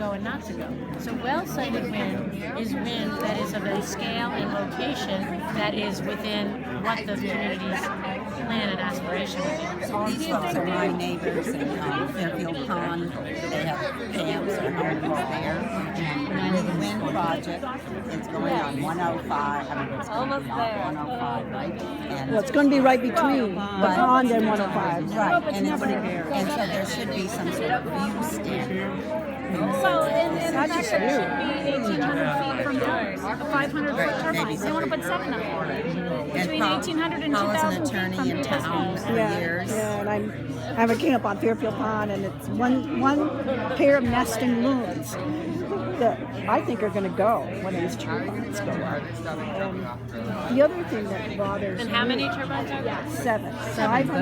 go and not to go. So well-sited wind is wind that is of a scale and location that is within what the community's plan and aspiration would be. These folks are my neighbors in Fairfield Pond. They have camps or homes there. And the wind project is going on 105. I mean, it's going to be on 105, right? And Well, it's going to be right between the pond and 105. right, and so there should be some sort of view stand. So, and the project should be 1,800 feet from there, a 500-foot turbine. They want to put 7 up between 1,800 and Paul is 2,000 an feet attorney from in the town for years. Yeah, and I have a camp on Fairfield Pond, and it's one pair of nesting loons that I think are going to go when these turbines go up. The other thing that bothers And how many turbines are there? 7.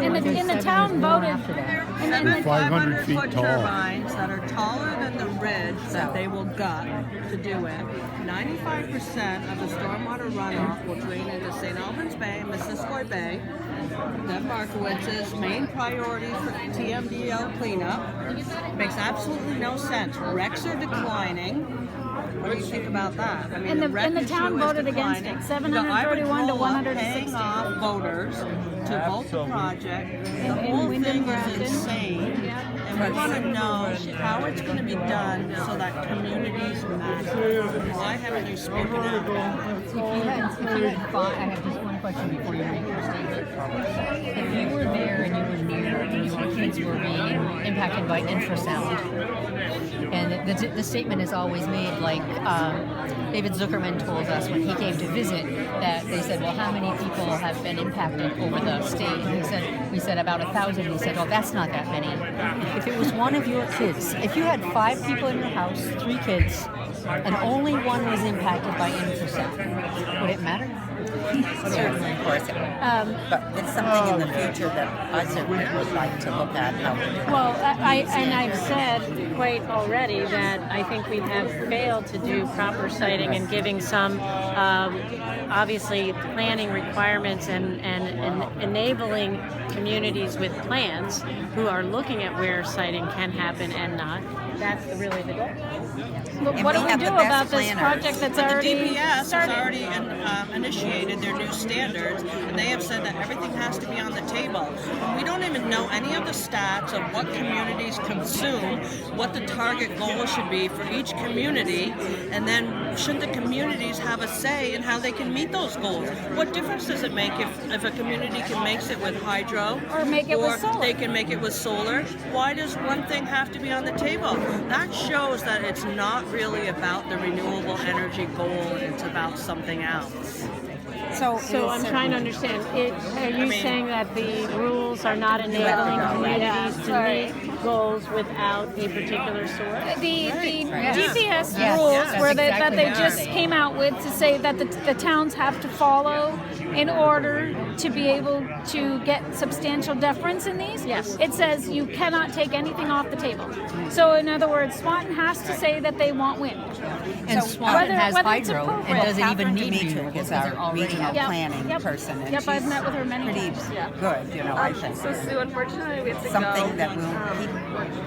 In the town voted. And the 500 feet 500-foot tall. turbines that are taller than the ridge that they will gut to do it. 95% of the stormwater runoff will drain into St. Albans Bay, Missisquoi Bay. Deb Markowitz's main priority for TMDL cleanup. Makes absolutely no sense. Wrecks are declining. What do you think about that? I mean, And the wreckage town is voted against declining. it, 731 to The Iberdrola paying 160. off voters to vote the project. The whole Wyndham thing is Grafton. insane. And we want to know how it's going to be done so that communities matter. Why haven't you spoken out? I have just one question before you make your statement. If you were there and you were near and your kids were being impacted by infrasound, and the statement is always made, like David Zuckerman told us when he came to visit, that they said, well, how many people have been impacted over the state? And we said about 1,000. He said, oh, that's not that many. If it was one of your kids, if you had 5 people in your house, 3 kids, and only one was impacted by infrasound, would it matter? Certainly, of course it would. But it's something in the future that I certainly would like to look at. Well, I've said quite already that I think we have failed to do proper siting and giving some obviously planning requirements and enabling communities with plans who are looking at where siting can happen and not. That's really the goal. But what do we do about this project that's The already DPS has started? already initiated their new standards, and they have said that everything has to be on the table. We don't even know any of the stats of what communities consume, what the target goal should be for each community, and then should the communities have a say in how they can meet those goals? What difference does it make if a community can make it with hydro Or make it with solar? they can make it with solar? Why does one thing have to be on the table? That shows that it's not really about the renewable energy goal, it's about something else. So I'm trying to understand. Are you saying that the rules are not enabling communities to meet goals without a particular source? The GPS Yes, rules that's where exactly that they what just I'm saying. came out with to say that the towns have to follow in order to be able to get substantial deference in these. Yes. It says you cannot take anything off the table. So in other words, Swanton has to say that they want wind. And Swanton has whether it's hydro and appropriate. doesn't even Catherine need Dimitruk renewables is because they're our already regional Yep, planning yep. person, and Yep, I've she's met with her many pretty times. Yeah. good, you know, I think. So Sue, unfortunately, we have to Something go. that we'll keep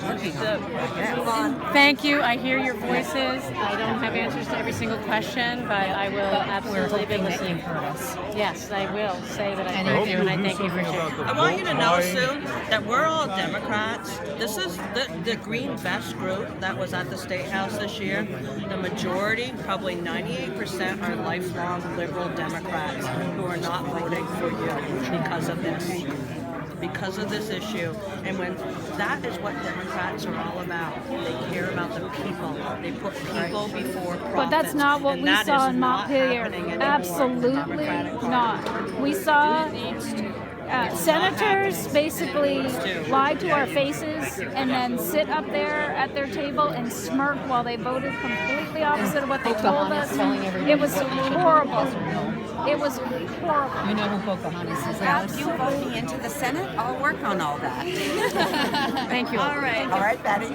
working on, I guess. Move on. Thank you. I hear your voices. I don't have answers to every single question, but I will absolutely be listening. Yes, I will say that I thank you, and I thank you for sharing. I want you to know, Sue, that we're all Democrats. This is the Green Vest group that was at the State House this year. The majority, probably 98%, are lifelong liberal Democrats who are not voting for you because of this. Because of this issue, and when that is what Democrats are all about. They care about the people. They put people before profits. But that's not what and we that saw is in not Montpelier. happening anymore in the Absolutely Democratic Party. not. We saw senators basically lie to our faces and then sit up there at their table and smirk while they voted completely opposite of what they told Pocahontas us. telling everybody It was what they should do. horrible. It was horrible. You know who Pocahontas is? Well, if you vote me into the Senate, I'll work on all that. Thank you. All right. All right, Betty?